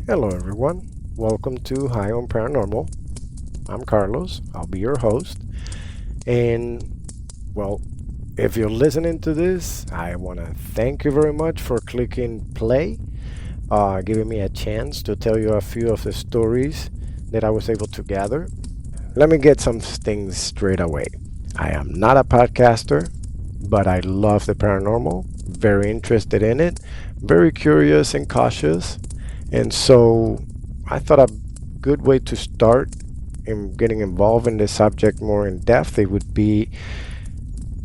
Hello, everyone. Welcome to High on Paranormal. I'm Carlos. I'll be your host. And, well, if you're listening to this, I want to thank you very much for clicking play, giving me a chance to tell you a few of the stories that I was able to gather. Let me get some things straight away. I am not a podcaster, but I love the paranormal, very interested in it, very curious and cautious. And so I thought a good way to start in getting involved in this subject more in depth, it would be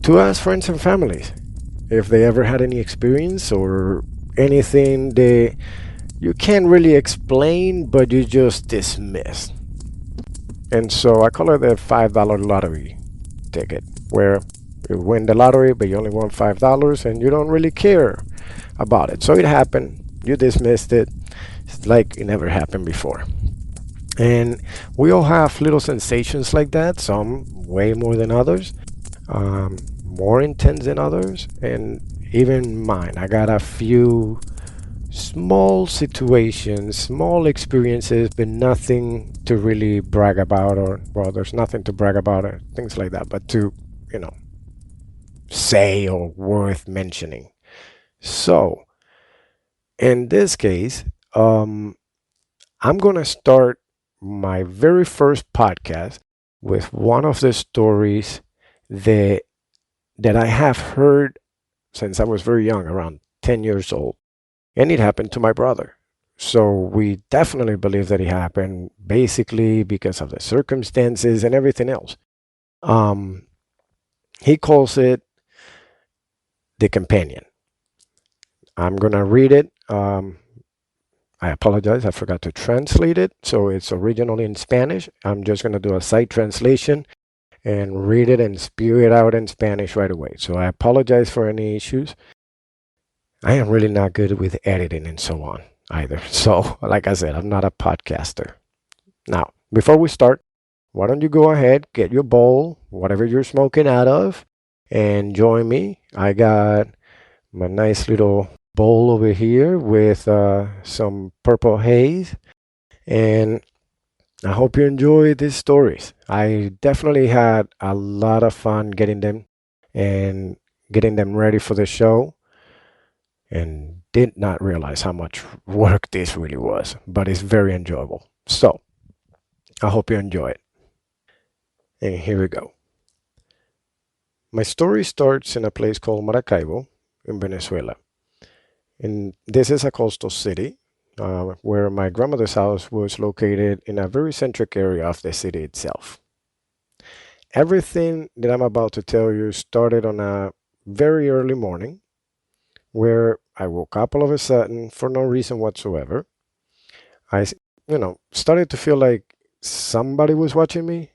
to ask friends and families if they ever had any experience or anything that you can't really explain, but you just dismiss. And so I call it the $5 lottery ticket, where you win the lottery, but you only won $5 and you don't really care about it. So it happened, you dismissed it. It's like it never happened before. And we all have little sensations like that, some way more than others, more intense than others, and even mine. I got a few small situations, small experiences, but nothing to really brag about, or, well, there's nothing to brag about, or things like that, but to, you know, say or worth mentioning. So, in this case, I'm going to start my very first podcast with one of the stories that I have heard since I was very young, around 10 years old. And it happened to my brother. So we definitely believe that it happened basically because of the circumstances and everything else. Um, he calls it The Companion. I'm going to read it. I apologize, I forgot to translate it. So it's originally in Spanish. I'm just going to do a side translation and read it and spew it out in Spanish right away. So I apologize for any issues. I am really not good with editing and so on either. So, like I said, I'm not a podcaster. Now, before we start, why don't you go ahead, get your bowl, whatever you're smoking out of, and join me. I got my nice little bowl over here with some purple haze, and I hope you enjoy these stories. I definitely had a lot of fun getting them and getting them ready for the show, and did not realize how much work this really was, but it's very enjoyable. So I hope you enjoy it. And here we go. My story starts in a place called Maracaibo in Venezuela. And this is a coastal city where my grandmother's house was located in a very centric area of the city itself. Everything that I'm about to tell you started on a very early morning where I woke up all of a sudden for no reason whatsoever. I, started to feel like somebody was watching me.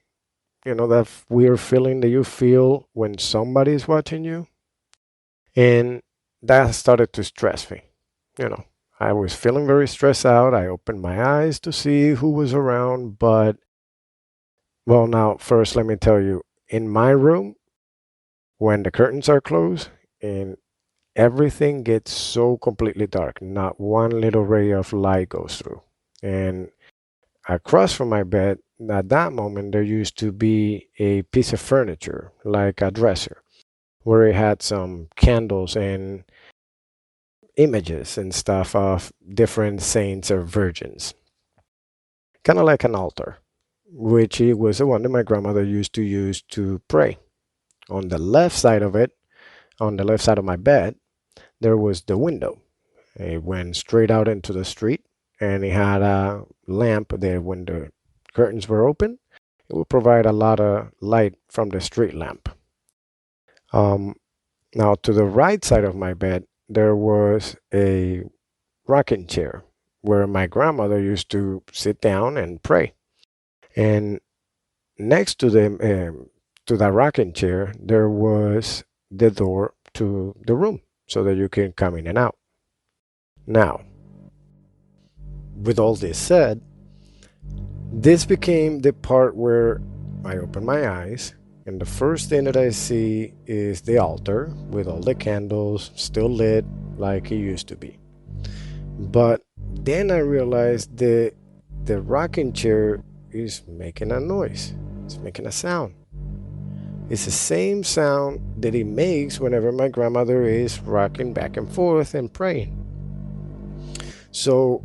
You know, that weird feeling that you feel when somebody is watching you. And that started to stress me. You know, I was feeling very stressed out. I opened my eyes to see who was around. But, well, now, first, let me tell you, in my room, when the curtains are closed and everything gets so completely dark, not one little ray of light goes through. And across from my bed, at that moment, there used to be a piece of furniture, like a dresser, where it had some candles and images and stuff of different saints or virgins, kind of like an altar, which it was the one that my grandmother used to use to pray. On the left side of it, on the left side of my bed, there was the window. It went straight out into the street, and it had a lamp there. When the curtains were open, it would provide a lot of light from the street lamp. Um, Now, to the right side of my bed, there was a rocking chair where my grandmother used to sit down and pray. And next to that rocking chair, there was the door to the room so that you can come in and out. Now, with all this said, this became the part where I open my eyes, and the first thing that I see is the altar with all the candles still lit like it used to be. But then I realized the rocking chair is making a noise. It's making a sound. It's the same sound that it makes whenever my grandmother is rocking back and forth and praying. So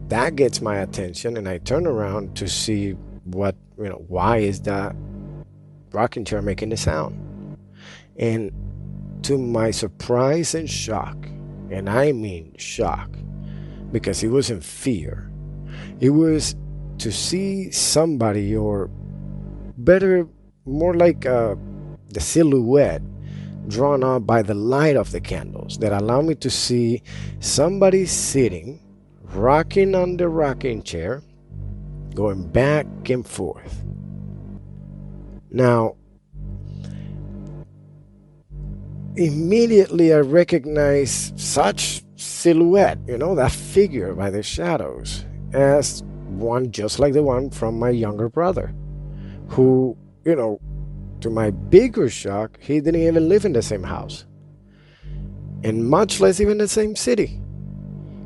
that gets my attention, and I turn around to see why is that rocking chair making the sound. And to my surprise and shock, and I mean shock, because it wasn't fear, it was to see somebody, or better, more like the silhouette drawn up by the light of the candles, that allow me to see somebody sitting, rocking on the rocking chair, going back and forth. Now, immediately I recognize such silhouette, that figure by the shadows, as one just like the one from my younger brother, who, to my bigger shock, he didn't even live in the same house, and much less even the same city.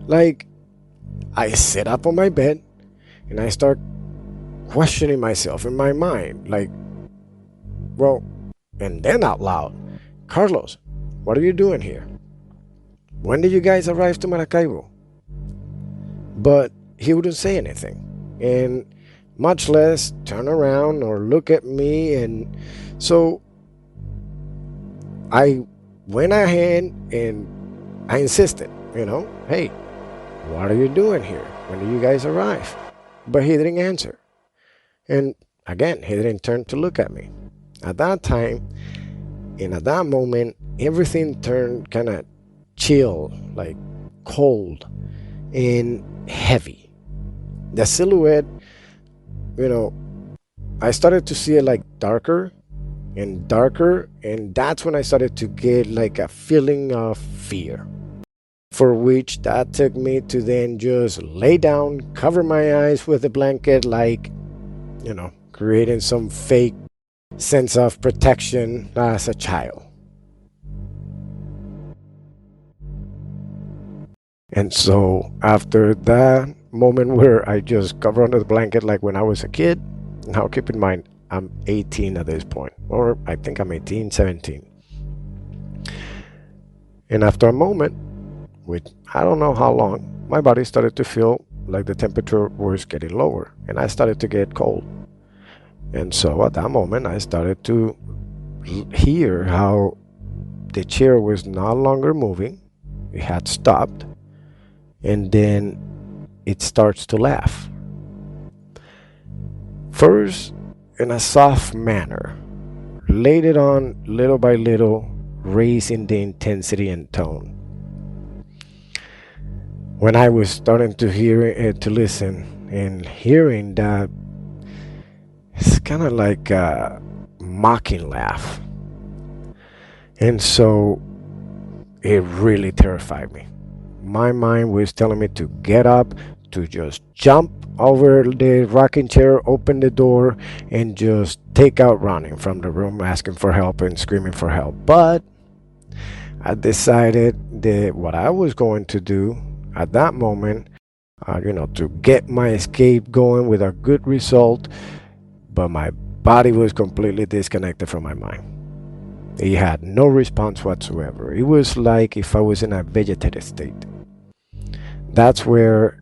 Like, I sit up on my bed and I start questioning myself in my mind, like, and then out loud, Carlos, what are you doing here? When did you guys arrive to Maracaibo? But he wouldn't say anything, and much less turn around or look at me. And so I went ahead and I insisted, hey, what are you doing here? When did you guys arrive? But he didn't answer. And again, he didn't turn to look at me. At that time, and at that moment, everything turned kind of chill, like cold and heavy. The silhouette, I started to see it like darker and darker, and that's when I started to get like a feeling of fear, for which that took me to then just lay down, cover my eyes with a blanket, like, creating some fake sense of protection as a child. And so after that moment where I just cover under the blanket like when I was a kid, now keep in mind, I'm 18 at this point, or I think I'm 18, 17. And after a moment, which I don't know how long, my body started to feel like the temperature was getting lower, and I started to get cold. And so at that moment, I started to hear how the chair was no longer moving. It had stopped. And then it starts to laugh. First, in a soft manner, later on, little by little, raising the intensity and tone. When I was starting to hear it, to listen, and hearing that, it's kind of like a mocking laugh. And so it really terrified me. My mind was telling me to get up, to just jump over the rocking chair, open the door, and just take out running from the room, asking for help and screaming for help. But I decided that what I was going to do at that moment, to get my escape going with a good result, but my body was completely disconnected from my mind. It had no response whatsoever. It was like if I was in a vegetative state. That's where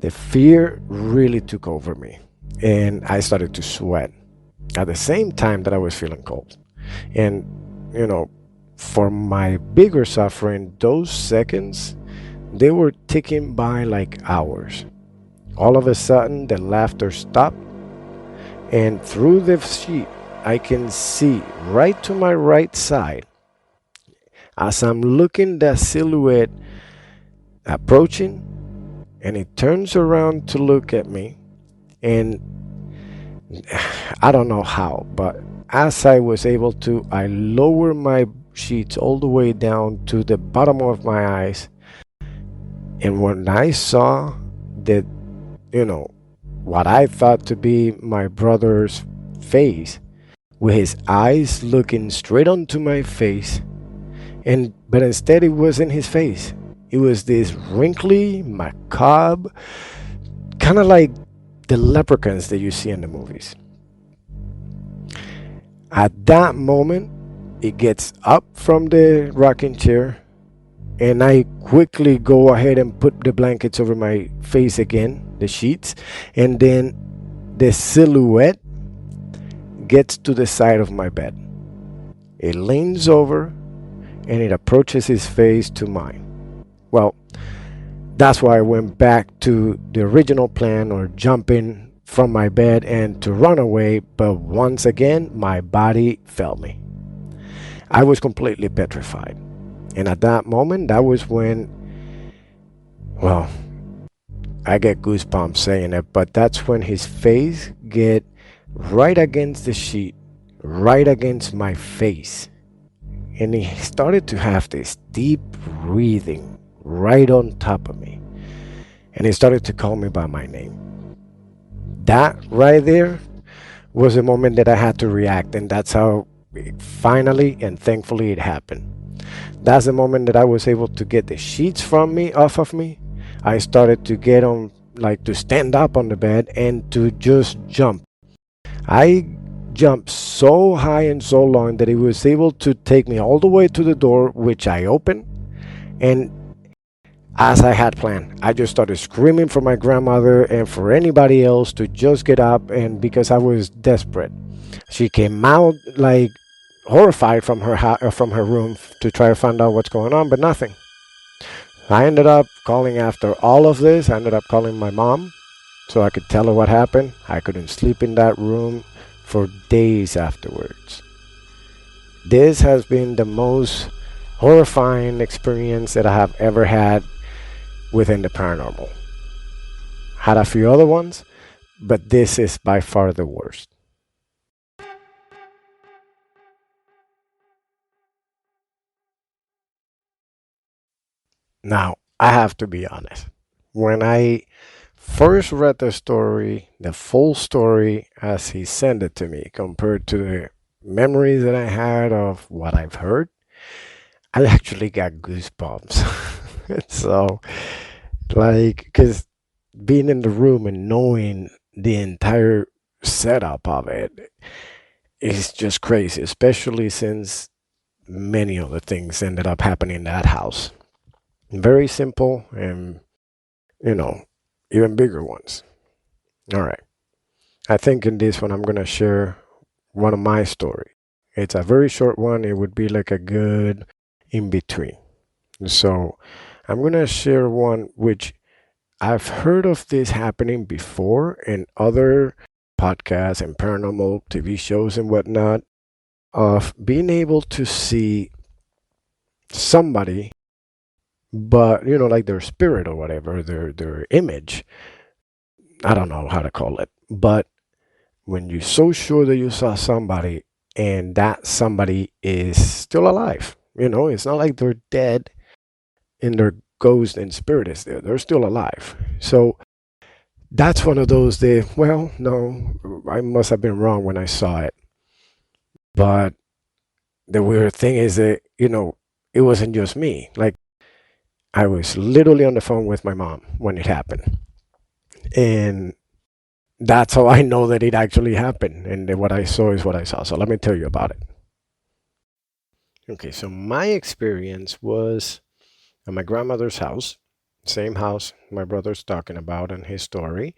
the fear really took over me, and I started to sweat at the same time that I was feeling cold. And, for my bigger suffering, those seconds, they were ticking by like hours. All of a sudden, the laughter stopped, and through the sheet, I can see right to my right side, as I'm looking the silhouette approaching, and it turns around to look at me, and I don't know how, but as I was able to, I lower my sheets all the way down to the bottom of my eyes, and when I saw that, what I thought to be my brother's face, with his eyes looking straight onto my face, but instead it wasn't his face. It was this wrinkly, macabre, kind of like the leprechauns that you see in the movies. At that moment, it gets up from the rocking chair, and I quickly go ahead and put the blankets over my face again, the sheets, and then the silhouette gets to the side of my bed. It leans over and it approaches his face to mine. Well, that's why I went back to the original plan, or jumping from my bed and to run away, but once again, my body failed me. I was completely petrified. And at that moment, that was when, well, I get goosebumps saying it, but that's when his face get right against the sheet, right against my face. And he started to have this deep breathing right on top of me. And he started to call me by my name. That right there was a moment that I had to react, and that's how finally and thankfully it happened. That's the moment that I was able to get the sheets from me, off of me. I started to get on, like to stand up on the bed and to just jump. I jumped so high and so long that it was able to take me all the way to the door, which I opened. And as I had planned, I just started screaming for my grandmother and for anybody else to just get up, and because I was desperate. She came out like horrified from from her room to try to find out what's going on, but nothing. I ended up calling after all of this. I ended up calling my mom so I could tell her what happened. I couldn't sleep in that room for days afterwards. This has been the most horrifying experience that I have ever had within the paranormal. Had a few other ones, but this is by far the worst. Now, I have to be honest. When I first read the story, the full story as he sent it to me, compared to the memories that I had of what I've heard, I actually got goosebumps. So, like, because being in the room and knowing the entire setup of it is just crazy, especially since many of the things ended up happening in that house. Very simple and, you know, even bigger ones. All right. I think in this one, I'm going to share one of my stories. It's a very short one. It would be like a good in between. So I'm going to share one which I've heard of this happening before in other podcasts and paranormal TV shows and whatnot, of being able to see somebody, but like their spirit or whatever, their image. I don't know how to call it, but when you're so sure that you saw somebody and that somebody is still alive, it's not like they're dead and their ghost and spirit is there. They're still alive. So that's one of those that, well, no, I must have been wrong when I saw it. But the weird thing is that, it wasn't just me. Like, I was literally on the phone with my mom when it happened. And that's how I know that it actually happened. And that what I saw is what I saw. So let me tell you about it. Okay, so my experience was at my grandmother's house, same house my brother's talking about in his story.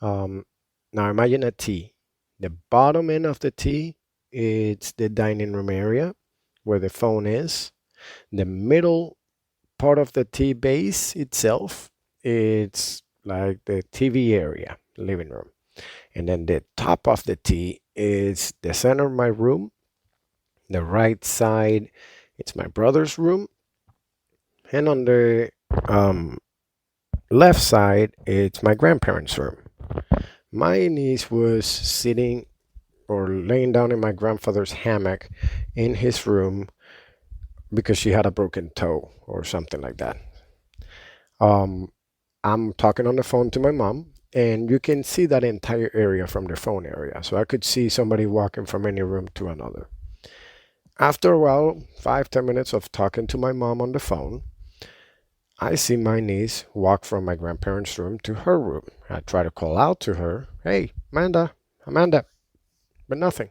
Um, Now imagine a T. The bottom end of the T, it's the dining room area where the phone is. The middle part of the T base itself, it's like the TV area, living room. And then the top of the T is the center of my room. The right side, it's my brother's room. And on the um, left side, it's my grandparents' room. My niece was sitting or laying down in my grandfather's hammock in his room because she had a broken toe or something like that. Um, I'm talking on the phone to my mom, and you can see that entire area from the phone area. So I could see somebody walking from any room to another. After a while, 5, 10 minutes of talking to my mom on the phone, I see my niece walk from my grandparents' room to her room. I try to call out to her, "Hey, Amanda, Amanda," but nothing.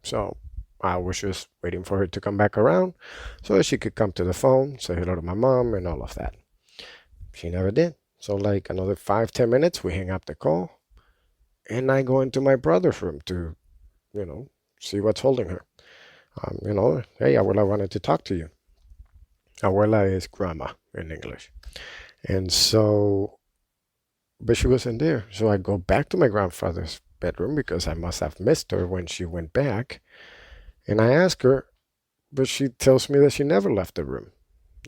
So I was just waiting for her to come back around so that she could come to the phone, say hello to my mom, and all of that. She never did. So, like another 5, 10 minutes, we hang up the call, and I go into my brother's room to, you know, see what's holding her. Hey, Abuela wanted to talk to you. Abuela is grandma in English. And so, but she wasn't there. So I go back to my grandfather's bedroom because I must have missed her when she went back. And I ask her, but she tells me that she never left the room,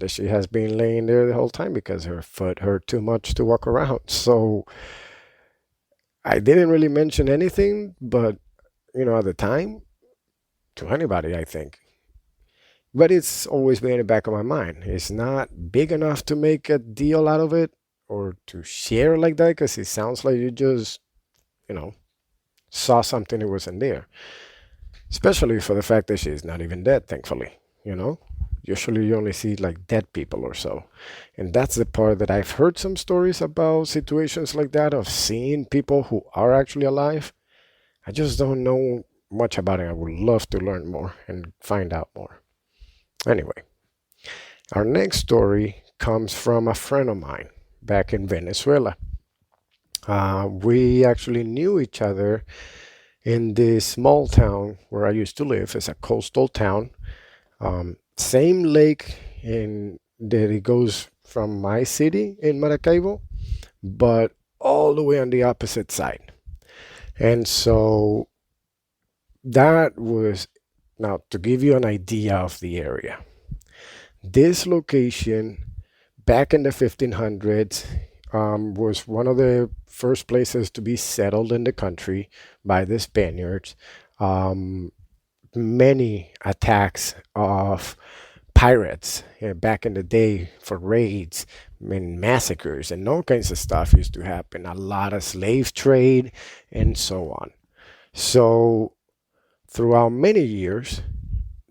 that she has been laying there the whole time because her foot hurt too much to walk around. So I didn't really mention anything, but, at the time, to anybody, I think. But it's always been in the back of my mind. It's not big enough to make a deal out of it or to share like that because it sounds like you just, you know, saw something that wasn't there. Especially for the fact that she's not even dead, thankfully, you know? Usually you only see like dead people or so. And that's the part that I've heard some stories about situations like that of seeing people who are actually alive. I just don't know much about it. I would love to learn more and find out more. Anyway, our next story comes from a friend of mine back in Venezuela. We actually knew each other in this small town where I used to live. It's a coastal town. Same lake that it goes from my city in Maracaibo, but all the way on the opposite side. And so that was, now to give you an idea of the area. This location back in the 1500s was one of the first places to be settled in the country by the Spaniards. Many attacks of pirates back in the day for raids and massacres and all kinds of stuff used to happen. A lot of slave trade and so on. So throughout many years,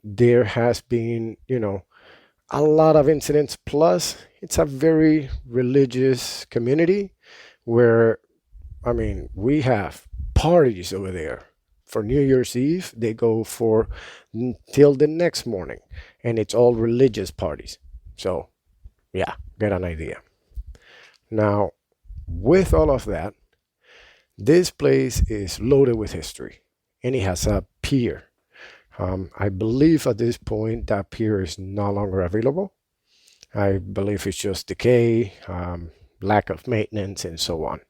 there has been, a lot of incidents. Plus, it's a very religious community where, we have parties over there. For New Year's Eve, they go for until the next morning, and it's all religious parties. So, yeah, get an idea. Now, with all of that, this place is loaded with history, and it has a pier. I believe at this point that pier is no longer available. I believe it's just decay, lack of maintenance, and so on.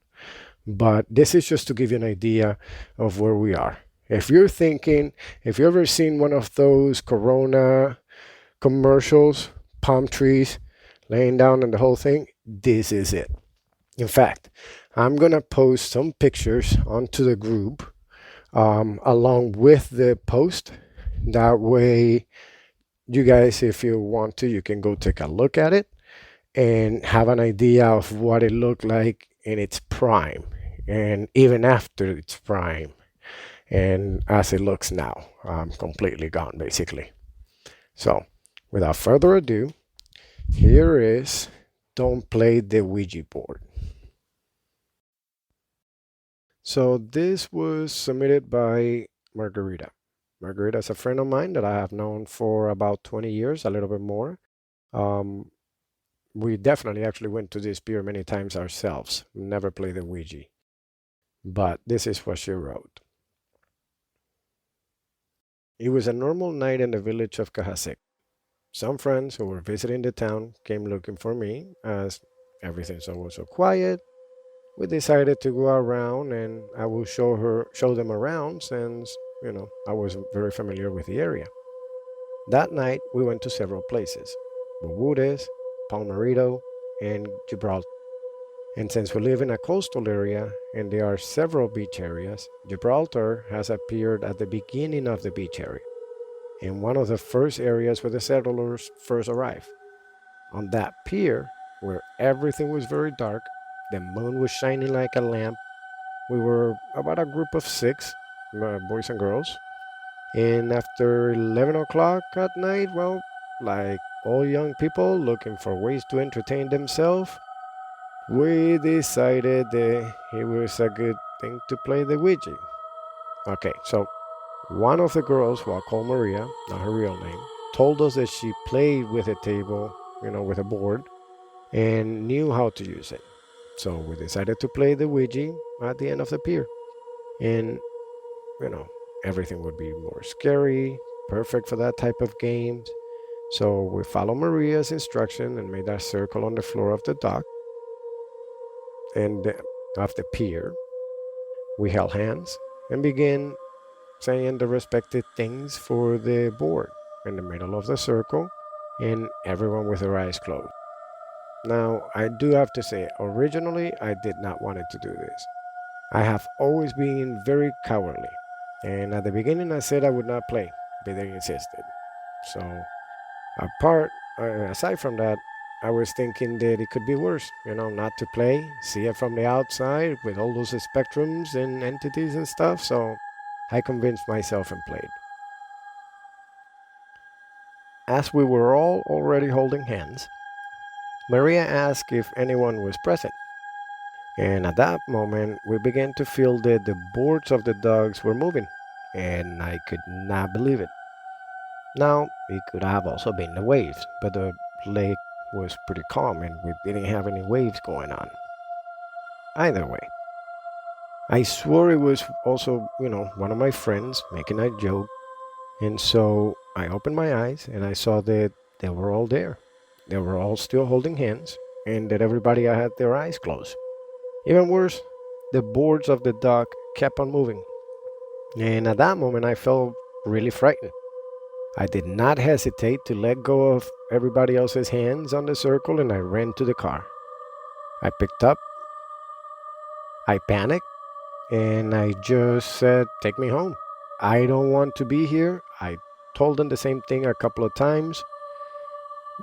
But this is just to give you an idea of where we are. If you've ever seen one of those Corona commercials, palm trees laying down and the whole thing, this is it. In fact, I'm going to post some pictures onto the group along with the post. That way, you guys, if you want to, you can go take a look at it and have an idea of what it looked like in its prime and even after its prime and as it looks now. Completely gone, basically. So, without further ado, here is Don't Play the Ouija Board. So, this was submitted by Margarita. Margarita is a friend of mine that I have known for about 20 years, a little bit more. We definitely actually went to this pier many times ourselves. Never played the Ouija. But this is what she wrote. It was a normal night in the village of Cajasec. Some friends who were visiting the town came looking for me. As everything's always so quiet, we decided to go around and I will show them around since, I was very familiar with the area. That night, we went to several places: Bogures, Palmarito, and Gibraltar. And since we live in a coastal area and there are several beach areas, Gibraltar has appeared at the beginning of the beach area, in one of the first areas where the settlers first arrived. On that pier, where everything was very dark, the moon was shining like a lamp. We were about a group of 6 boys and girls. And after 11 o'clock at night, well, like all young people looking for ways to entertain themselves, we decided that it was a good thing to play the Ouija. Okay, so one of the girls, who I call Maria, not her real name, told us that she played with a table, with a board, and knew how to use it. So we decided to play the Ouija at the end of the pier. And, you know, everything would be more scary, perfect for that type of games. So we followed Maria's instruction and made a circle on the floor of the dock and of the pier. We held hands and began saying the respective things for the board in the middle of the circle, and everyone with their eyes closed. Now, I do have to say, originally I did not want to do this. I have always been very cowardly, and at the beginning I said I would not play, but they insisted. So, apart, aside from that, I was thinking that it could be worse, not to play, see it from the outside with all those spectrums and entities and stuff. So, I convinced myself and played. As we were all already holding hands, Maria asked if anyone was present. And at that moment, we began to feel that the boards of the dogs were moving, and I could not believe it. Now, it could have also been the waves, but the lake was pretty calm and we didn't have any waves going on. Either way, I swore it was also, one of my friends making a joke, and so I opened my eyes and I saw that they were all there. They were all still holding hands, and that everybody had their eyes closed. Even worse, the boards of the dock kept on moving. And at that moment, I felt really frightened. I did not hesitate to let go of everybody else's hands on the circle and I ran to the car. I picked up, I panicked, and I just said, "Take me home. I don't want to be here." I told them the same thing a couple of times,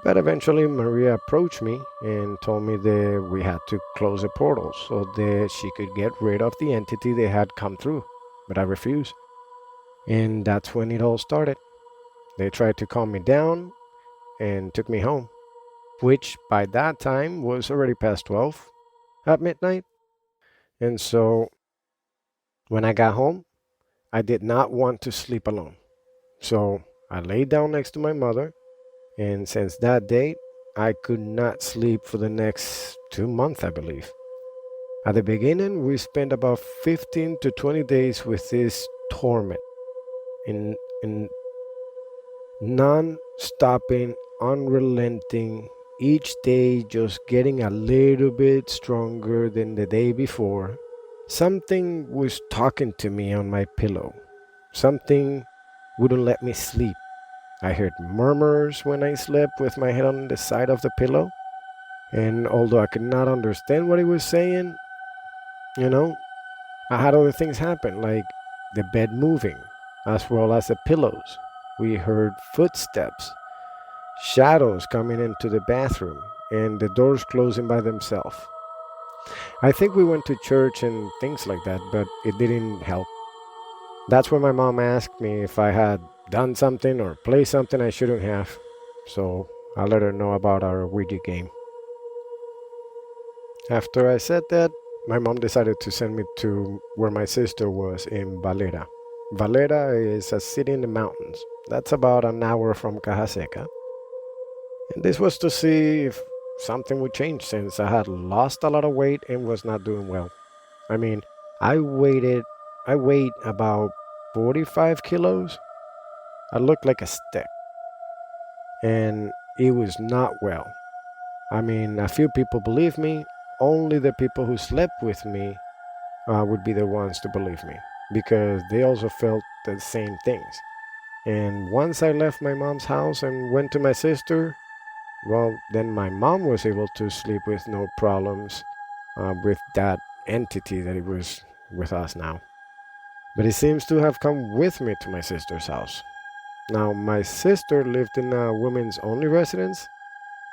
but eventually Maria approached me and told me that we had to close the portal so that she could get rid of the entity that had come through. But I refused. And that's when it all started. They tried to calm me down and took me home, which by that time was already past 12 at midnight. And so when I got home, I did not want to sleep alone. So I laid down next to my mother, and since that date, I could not sleep for the next 2 months, I believe. At the beginning, we spent about 15 to 20 days with this torment in non-stopping, unrelenting, each day just getting a little bit stronger than the day before. Something was talking to me on my pillow. Something wouldn't let me sleep. I heard murmurs when I slept with my head on the side of the pillow. And although I could not understand what he was saying, you know, I had other things happen, like the bed moving, as well as the pillows. We heard footsteps, shadows coming into the bathroom, and the doors closing by themselves. I think we went to church and things like that, but it didn't help. That's when my mom asked me if I had done something or played something I shouldn't have. So I let her know about our Ouija game. After I said that, my mom decided to send me to where my sister was in Valera. Valera is a city in the mountains. That's about an hour from Caja Seca. And this was to see if something would change since I had lost a lot of weight and was not doing well. I mean, I weighted I weighed about 45 kilos. I looked like a stick. And it was not well. I mean, a few people believed me. Only the people who slept with me would be the ones to believe me because they also felt the same things. And once I left my mom's house and went to my sister, well, then my mom was able to sleep with no problems with that entity that it was with us now. But it seems to have come with me to my sister's house. Now, my sister lived in a women's only residence.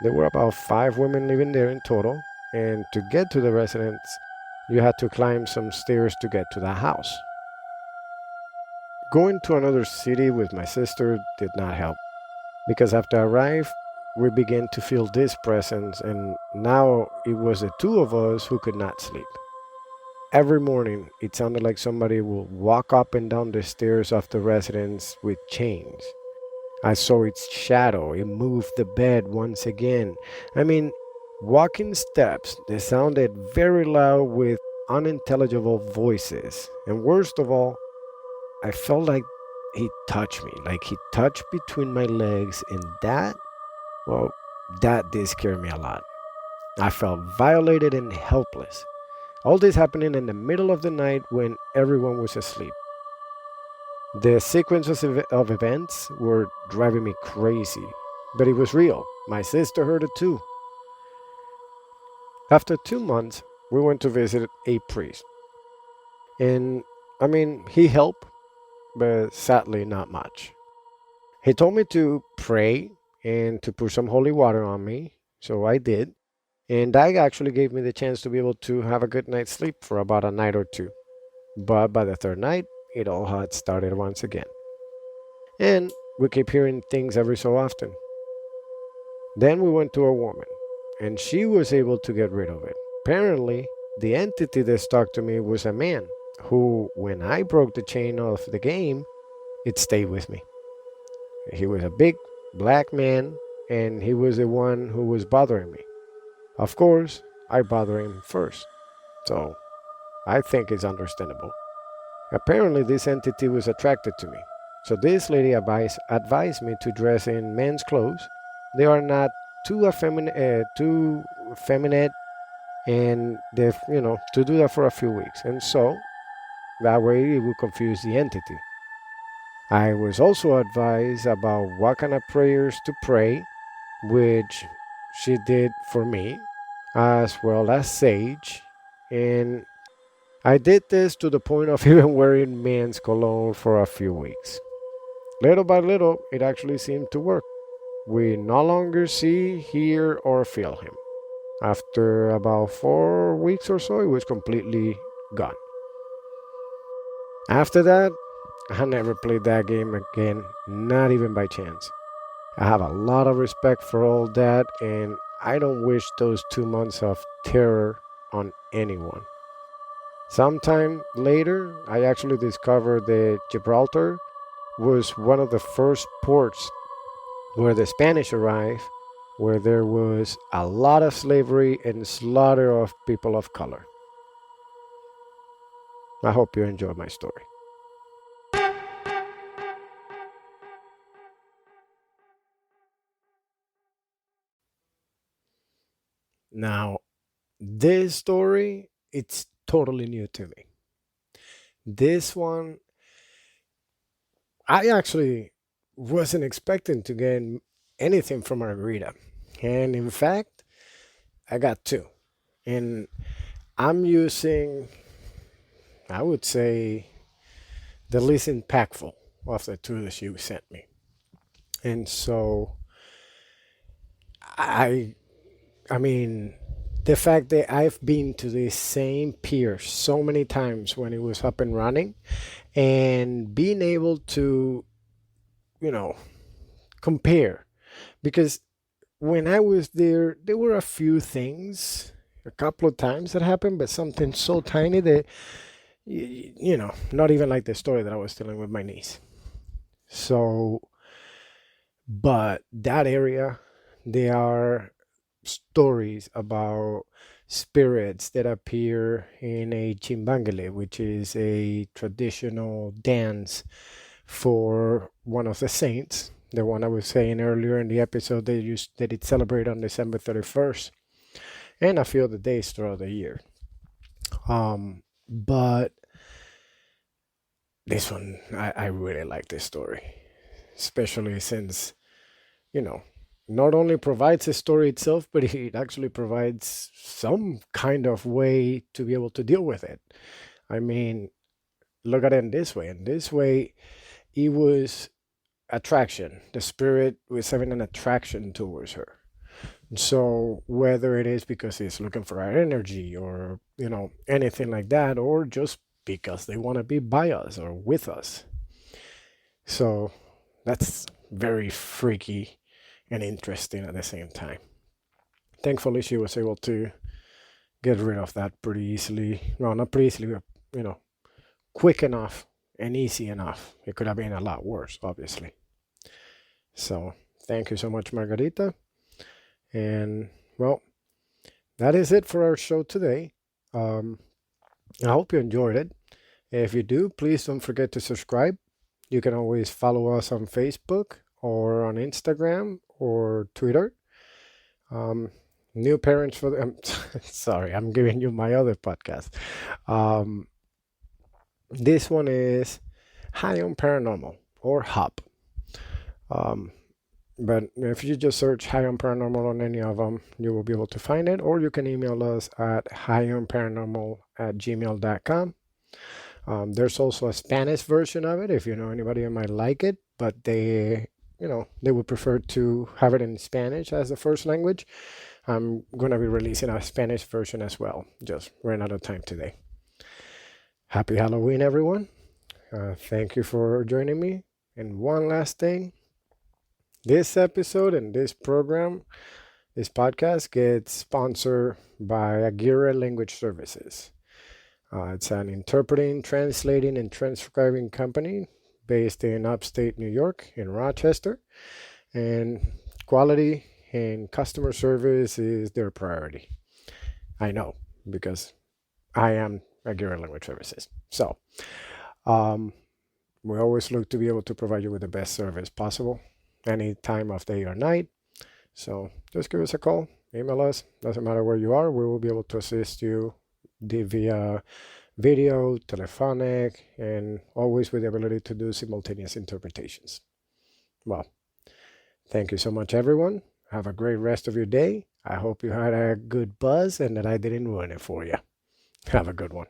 There were about 5 women living there in total, and to get to the residence, you had to climb some stairs to get to the house. Going to another city with my sister did not help, because after I arrived, we began to feel this presence, and now it was the two of us who could not sleep. Every morning, it sounded like somebody would walk up and down the stairs of the residence with chains. I saw its shadow. It moved the bed once again. I mean, walking steps, they sounded very loud with unintelligible voices. And worst of all, I felt like he touched me, like he touched between my legs, and well, that did scare me a lot. I felt violated and helpless. All this happening in the middle of the night when everyone was asleep. The sequences of events were driving me crazy, but it was real. My sister heard it too. After 2 months, we went to visit a priest. And he helped, but sadly, not much. He told me to pray and to put some holy water on me, so I did. And that actually gave me the chance to be able to have a good night's sleep for about a night or two. But by the third night, it all had started once again. And we kept hearing things every so often. Then we went to a woman, and she was able to get rid of it. Apparently, the entity that stuck to me was a man who, when I broke the chain of the game, it stayed with me. He was a big black man, and he was the one who was bothering me. Of course, I bothered him first, so I think it's understandable. Apparently, this entity was attracted to me. So this lady advised me to dress in men's clothes. They are not too effeminate, and they, to do that for a few weeks. And so that way it would confuse the entity. I was also advised about what kind of prayers to pray, which she did for me, as well as sage. And I did this to the point of even wearing men's cologne for a few weeks. Little by little, it actually seemed to work. We no longer see, hear, or feel him. After about 4 weeks or so, it was completely gone. After that, I never played that game again, not even by chance. I have a lot of respect for all that, and I don't wish those 2 months of terror on anyone. Sometime later, I actually discovered that Gibraltar was one of the first ports where the Spanish arrived, where there was a lot of slavery and slaughter of people of color. I hope you enjoyed my story. Now, this story, it's totally new to me. This one, I actually wasn't expecting to get anything from Margarita. And in fact, I got two. And I'm using, I would say, the least impactful of the two that you sent me. And so I I mean the fact that I've been to the same pier so many times when it was up and running, and being able to, you know, compare, because when I was there, there were a few things, a couple of times that happened, but something so tiny that, not even like the story that I was telling with my niece. So, but that area, there are stories about spirits that appear in a chimbangele, which is a traditional dance for one of the saints, the one I was saying earlier in the episode that it celebrated on December 31st, and a few other days throughout the year. But this one, I really like this story, especially since, you know, not only provides the story itself, but it actually provides some kind of way to be able to deal with it. I mean, look at it in this way. In this way, it was attraction. The spirit was having an attraction towards her. So whether it is because it's looking for our energy, or, anything like that, or just because they want to be by us or with us. So that's very freaky and interesting at the same time. Thankfully, she was able to get rid of that pretty easily. Well, not pretty easily, but quick enough and easy enough. It could have been a lot worse, obviously. So, thank you so much, Margarita. And well, that is it for our show today. I hope you enjoyed it. If you do, please don't forget to subscribe. You can always follow us on Facebook or on Instagram or Twitter. New parents for them. Sorry, I'm giving you my other podcast. This one is High on Paranormal or HOP. But if you just search High on Paranormal on any of them, you will be able to find it, or you can email us at highonparanormal@gmail.com. There's also a Spanish version of it if you know anybody who might like it, but they would prefer to have it in Spanish as the first language. I'm going to be releasing a Spanish version as well. Just ran out of time today. Happy Halloween, everyone. Thank you for joining me. And one last thing. This episode and this program, this podcast, gets sponsored by Agira Language Services. It's an interpreting, translating, and transcribing company based in upstate New York, in Rochester. And quality and customer service is their priority. I know, because I am Agira Language Services. So, we always look to be able to provide you with the best service possible, any time of day or night. So just give us a call, email us, doesn't matter where you are, we will be able to assist you via video, telephonic, and always with the ability to do simultaneous interpretations. Well, thank you so much, everyone. Have a great rest of your day. I hope you had a good buzz and that I didn't ruin it for you. Have a good one.